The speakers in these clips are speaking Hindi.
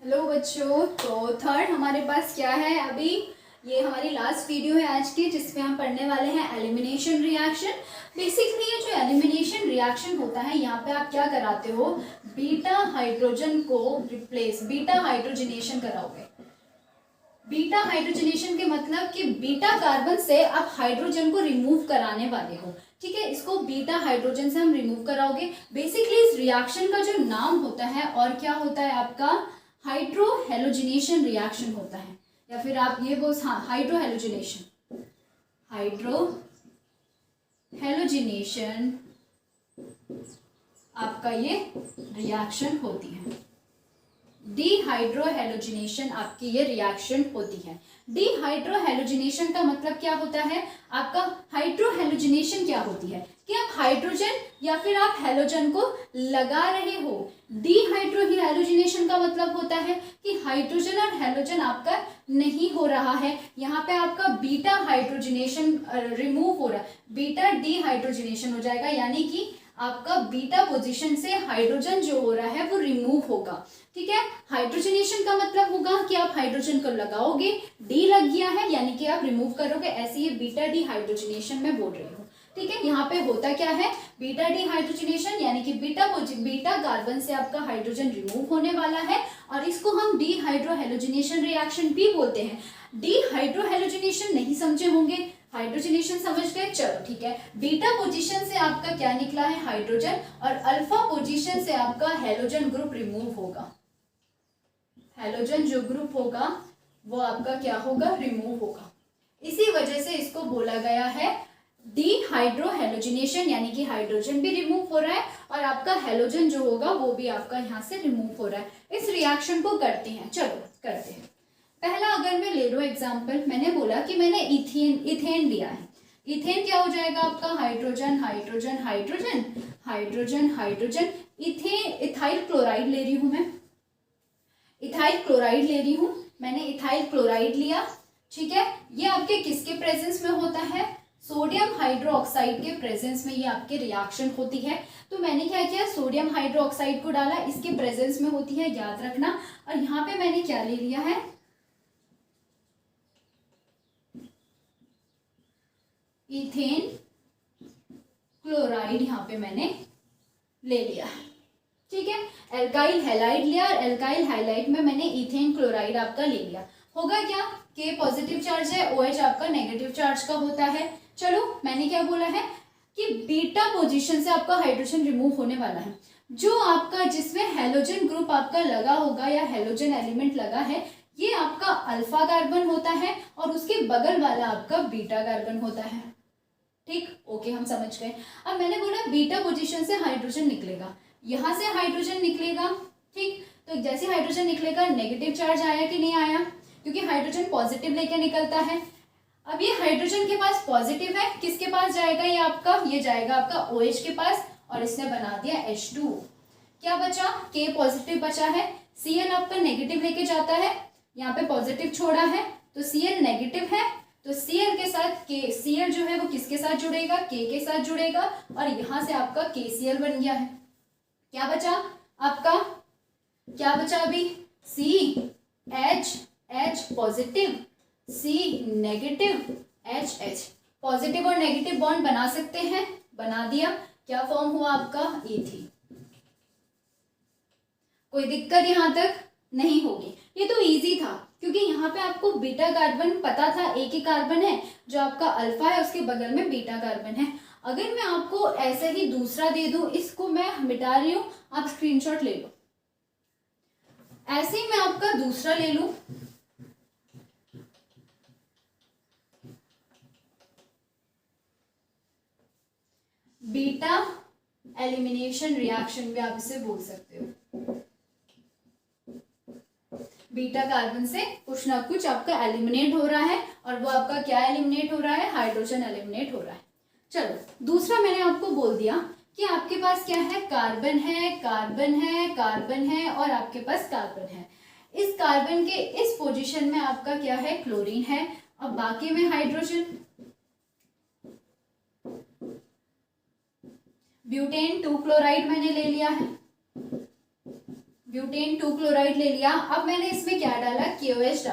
हेलो बच्चों, तो थर्ड हमारे पास क्या है अभी। ये हमारी लास्ट वीडियो है आज की, जिसमें हम पढ़ने वाले हैं एलिमिनेशन रिएक्शन। बेसिकली ये जो एलिमिनेशन रिएक्शन होता है, यहाँ पे आप क्या कराते हो, बीटा हाइड्रोजन को रिप्लेस, बीटा हाइड्रोजनेशन कराओगे। बीटा हाइड्रोजनेशन के मतलब कि बीटा कार्बन से आप हाइड्रोजन को रिमूव कराने वाले हो। ठीक है, इसको बीटा हाइड्रोजन से हम रिमूव कराओगे। बेसिकली इस रिएक्शन का जो नाम होता है और क्या होता है आपका, हाइड्रोहेलोजिनेशन रिएक्शन होता है, या फिर आप ये बोल, हाँ, हाइड्रोहेलोजिनेशन। हाइड्रोहेलोजिनेशन आपका ये रिएक्शन होती है। डिहाइड्रोहेलोजिनेशन आपकी ये रिएक्शन होती है। डिहाइड्रोहेलोजिनेशन का मतलब क्या होता है आपका, हाइड्रोहेलोजिनेशन क्या होती है कि आप हाइड्रोजन या फिर आप हेलोजन को लगा रहे हो। डिहाइड्रोहेलोजिनेशन का मतलब होता है कि हाइड्रोजन और हेलोजन आपका नहीं हो रहा है, यहाँ पे आपका बीटा हाइड्रोजनेशन रिमूव हो रहा है, बीटा डिहाइड्रोजनेशन हो जाएगा, यानी कि आपका बीटा पोजीशन से हाइड्रोजन जो हो रहा है वो रिमूव होगा। ठीक है, हाइड्रोजनेशन का मतलब होगा कि आप हाइड्रोजन को लगाओगे, डी लग गया है यानी कि आप रिमूव करोगे, ऐसे ये बीटा डी हाइड्रोजनेशन में बोल रही हूँ। ठीक है, यहाँ पे होता क्या है, बीटा डी हाइड्रोजनेशन यानी कि बीटा कार्बन से आपका हाइड्रोजन रिमूव होने वाला है, और इसको हम डी हाइड्रोहेलोजिनेशन रिएक्शन भी बोलते हैं। डी हाइड्रोहेलोजिनेशन नहीं समझे होंगे, हाइड्रोजनेशन समझ गए, चलो ठीक है। बीटा पोजीशन से आपका क्या निकला है, हाइड्रोजन, और अल्फा पोजीशन से आपका हेलोजन ग्रुप रिमूव होगा। हेलोजन जो ग्रुप होगा वो आपका क्या होगा, रिमूव होगा। इसी वजह से इसको बोला गया है डिहाइड्रोहेलोजिनेशन, यानी कि हाइड्रोजन भी रिमूव हो रहा है और आपका हेलोजन जो होगा वो भी आपका यहाँ से रिमूव हो रहा है। इस रिएक्शन को करते हैं, चलो करते हैं। पहला अगर मैं ले लूं एग्जांपल, मैंने बोला कि मैंने इथेन लिया है। इथेन क्या हो जाएगा आपका, hydrogen hydrogen hydrogen hydrogen hydrogen, ethyl chloride ले रही हूं मैं, इथाइल क्लोराइड ले रही हूं, मैंने इथाइल क्लोराइड लिया। ठीक है, ये आपके किसके प्रेजेंस में होता है, सोडियम हाइड्रोक्साइड के प्रेजेंस में ये आपके रिएक्शन होती है। तो मैंने क्या किया, सोडियम हाइड्रोक्साइड को डाला, इसके प्रेजेंस में होती है, याद रखना। और यहाँ पे मैंने क्या ले लिया है, इथेन क्लोराइड, यहाँ पे मैंने ले लिया है। ठीक है, एल्काइल हैलाइड लिया, और एल्काइल हैलाइड में मैंने इथेन क्लोराइड आपका ले लिया। होगा क्या, के पॉजिटिव चार्ज है, OH आपका नेगेटिव चार्ज का होता है। चलो, मैंने क्या बोला है कि बीटा पोजीशन से आपका हाइड्रोजन रिमूव होने वाला है। जो आपका जिसमें हेलोजन ग्रुप आपका लगा होगा या हेलोजन एलिमेंट लगा है, ये आपका अल्फा कार्बन होता है, और उसके बगल वाला आपका बीटा कार्बन होता है। ठीक, ओके, हम समझ गए। अब मैंने बोला बीटा पोजीशन से हाइड्रोजन निकलेगा, यहां से हाइड्रोजन निकलेगा। ठीक, तो जैसे हाइड्रोजन निकलेगा, नेगेटिव चार्ज आया कि नहीं आया, क्योंकि हाइड्रोजन पॉजिटिव लेके निकलता है। अब ये हाइड्रोजन के पास पॉजिटिव है, किसके पास जाएगा, ये आपका, ये जाएगा आपका OH के पास, और इसने बना दिया H2। क्या बचा, K पॉजिटिव बचा है, Cl आपका नेगेटिव लेके जाता है, यहाँ पे पॉजिटिव छोड़ा है, तो Cl नेगेटिव है, तो Cl के साथ Cl जो है वो किसके साथ जुड़ेगा, K के साथ जुड़ेगा, और यहां से आपका KCl बन गया है। क्या बचा आपका, क्या बचा अभी, H positive, C negative, H positive और नेगेटिव बॉन्ड बना सकते हैं, बना दिया। क्या फॉर्म हुआ आपका, एथीन। कोई दिक्कत यहां तक नहीं होगी, ये तो इजी था, क्योंकि यहाँ पे आपको बीटा कार्बन पता था, एक ही कार्बन है, जो आपका अल्फा है उसके बगल में बीटा कार्बन है। अगर मैं आपको ऐसे ही दूसरा दे दूं, इसको मैं मिटा रही हूं, आप स्क्रीनशॉट ले लो। ऐसे ही मैं आपका दूसरा ले लूं, बीटा एलिमिनेशन रिएक्शन भी आप इसे बोल सकते हो। बीटा कार्बन से कुछ ना कुछ आपका एलिमिनेट हो रहा है, और वो आपका क्या एलिमिनेट हो रहा है, हाइड्रोजन एलिमिनेट हो रहा है। चलो, दूसरा मैंने आपको बोल दिया कि आपके पास क्या है, कार्बन है, कार्बन है, कार्बन है, और आपके पास कार्बन है। इस कार्बन के इस पोजीशन में आपका क्या है, क्लोरीन है, और बाकी में हाइड्रोजन। ब्यूटेन 2 क्लोराइड मैंने ले लिया है, ब्यूटेन 2 क्लोराइड ले लिया। अब मैंने इसमें क्या डाला, KOH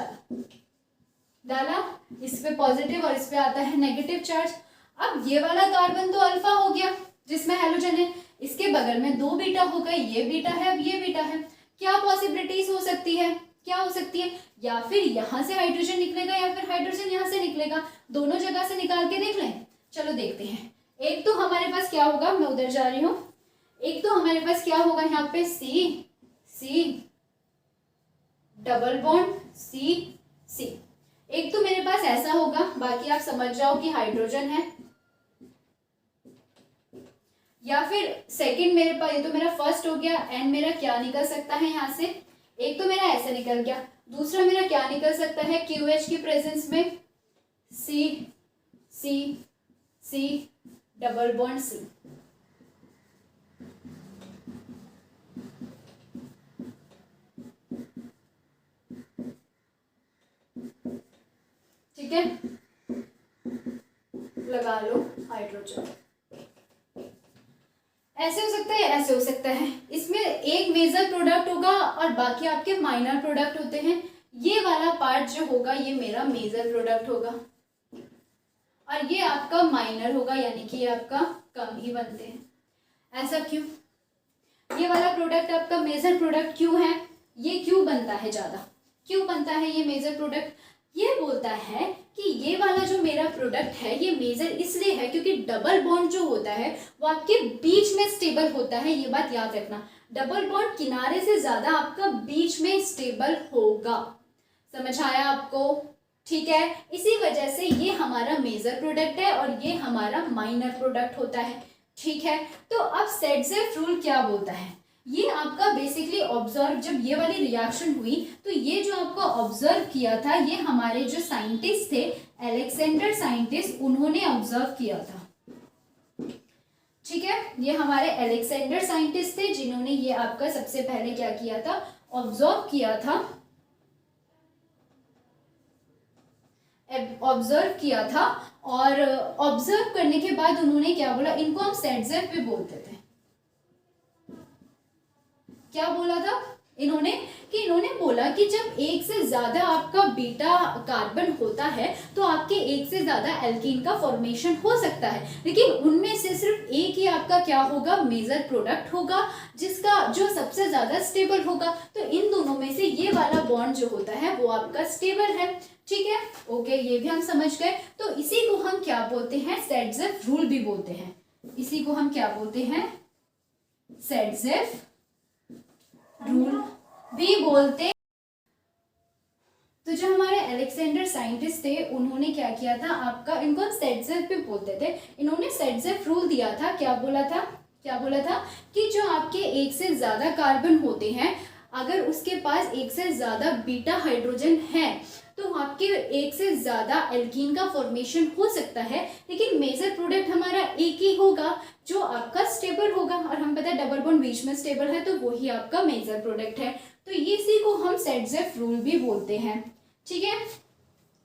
डाला, इस पे पॉजिटिव और इस पे आता है नेगेटिव चार्ज। अब ये वाला कार्बन तो अल्फा हो गया जिसमें हेलोजन है, इसके बगल में 2 बीटा हो गए, ये बीटा है, अब ये बीटा है। क्या पॉसिबिलिटीज हो सकती है, क्या हो सकती है, या फिर यहाँ से हाइड्रोजन निकलेगा या फिर हाइड्रोजन यहाँ से निकलेगा, दोनों जगह से निकाल के देख लें। चलो देखते हैं। एक तो हमारे पास क्या होगा, मैं उधर जा रही हूँ, एक तो हमारे पास क्या होगा यहाँ पे C डबल बॉन्ड C। एक तो मेरे पास ऐसा होगा, बाकी आप समझ जाओ कि हाइड्रोजन है। या फिर सेकंड मेरे पास, ये तो मेरा फर्स्ट हो गया, एंड मेरा क्या निकल सकता है यहाँ से, एक तो मेरा ऐसे निकल गया, दूसरा मेरा क्या निकल सकता है, QH की प्रेजेंस में C डबल बॉन्ड C। ठीक है, लगा लो हाइड्रोजन। ऐसे हो सकता है, ऐसे हो सकता है, इसमें एक मेजर प्रोडक्ट होगा और बाकी आपके माइनर प्रोडक्ट होते हैं। ये वाला पार्ट जो होगा ये मेरा मेजर प्रोडक्ट होगा और ये आपका माइनर होगा, यानी कि ये आपका कम ही बनते हैं। ऐसा क्यों, ये वाला प्रोडक्ट आपका मेजर प्रोडक्ट क्यों है, ये क्यों बनता है ज्यादा, क्यों बनता है ये मेजर प्रोडक्ट, ये बोलता है कि ये वाला जो मेरा प्रोडक्ट है ये मेजर इसलिए है क्योंकि डबल बॉन्ड जो होता है वो आपके बीच में स्टेबल होता है। ये बात याद रखना, डबल बॉन्ड किनारे से ज्यादा आपका बीच में स्टेबल होगा। समझ आया आपको? ठीक है, इसी वजह से ये हमारा मेजर प्रोडक्ट है और ये हमारा माइनर प्रोडक्ट होता है। ठीक है, तो अब सेडजेफ रूल क्या बोलता है, ये आपका बेसिकली ऑब्जर्व, जब ये वाली रिएक्शन हुई तो ये जो आपको ऑब्जर्व किया था ये हमारे जो साइंटिस्ट थे, अलेक्जेंडर साइंटिस्ट, उन्होंने ऑब्जर्व किया था। ठीक है, ये हमारे अलेक्जेंडर साइंटिस्ट थे जिन्होंने ये आपका सबसे पहले क्या किया था, ऑब्जर्व किया था, ऑब्जर्व किया था। और ऑब्जर्व करने के बाद उन्होंने क्या बोला, इनको हम सेडजेफ भी बोलते थे। क्या बोला था इन्होंने, कि इन्होंने बोला कि जब एक से ज्यादा आपका बीटा कार्बन होता है तो आपके एक से ज्यादा एल्कीन का फॉर्मेशन हो सकता है, लेकिन उनमें से सिर्फ एक ही आपका क्या होगा, मेजर प्रोडक्ट होगा जिसका जो सबसे ज्यादा स्टेबल होगा। तो इन दोनों में से ये वाला बॉन्ड जो होता है वो आपका स्टेबल है। ठीक है, ओके, ये भी हम समझ गए। तो इसी को हम क्या बोलते हैं, सेडजेफ रूल भी बोलते हैं। इसी को हम क्या बोलते हैं, सेडजेफ रूल भी बोलते। तो जो हमारे अलेक्जेंडर साइंटिस्ट थे उन्होंने क्या किया था, आपका इनको सेडजेफ भी बोलते थे, इन्होंने सेडजेफ रूल दिया था। क्या बोला था, क्या बोला था कि जो आपके एक से ज्यादा कार्बन होते हैं, अगर उसके पास एक से ज्यादा बीटा हाइड्रोजन है तो आपके एक से ज्यादा एल्कीन का फॉर्मेशन हो सकता है, लेकिन मेजर प्रोडक्ट हमारा एक ही होगा जो आपका स्टेबल होगा। और हम पता है डबल बॉन्ड बीच में स्टेबल है तो वही आपका मेजर प्रोडक्ट है। तो इसी को हम सेडजेफ रूल भी बोलते हैं। ठीक है,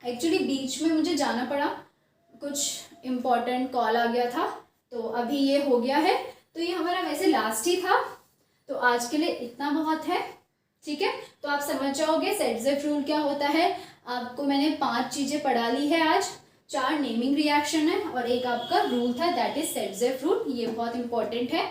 एक्चुअली बीच में मुझे जाना पड़ा, कुछ इम्पोर्टेंट कॉल आ गया था, तो अभी ये हो गया है। तो ये हमारा वैसे लास्ट ही था, तो आज के लिए इतना बहुत है। ठीक है, तो आप समझ जाओगे सेडजेफ रूल क्या होता है। आपको मैंने 5 चीजें पढ़ा ली है आज, 4 नेमिंग रिएक्शन है और एक आपका रूल था, दैट इज सेडजेफ रूल। ये बहुत इंपॉर्टेंट है।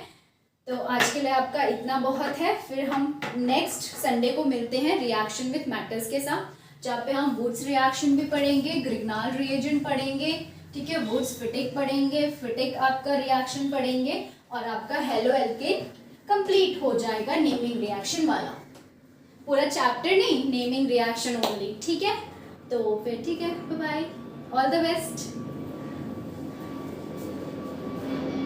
तो आज के लिए आपका इतना बहुत है, फिर हम नेक्स्ट संडे को मिलते हैं रिएक्शन विथ मेटल्स के साथ, जहाँ पे हम वुड्स रिएक्शन भी पढ़ेंगे, ग्रिग्नाल रिएजेंट पढ़ेंगे। ठीक है, वुड्स फिटिक पढ़ेंगे, फिटिक आपका रिएक्शन पढ़ेंगे और आपका हेलो एल्केन कंप्लीट हो जाएगा नेमिंग रिएक्शन वाला। पूरा चैप्टर नहीं, नेमिंग रिएक्शन ओनली। ठीक है, तो फिर ठीक है, bye bye, all the best.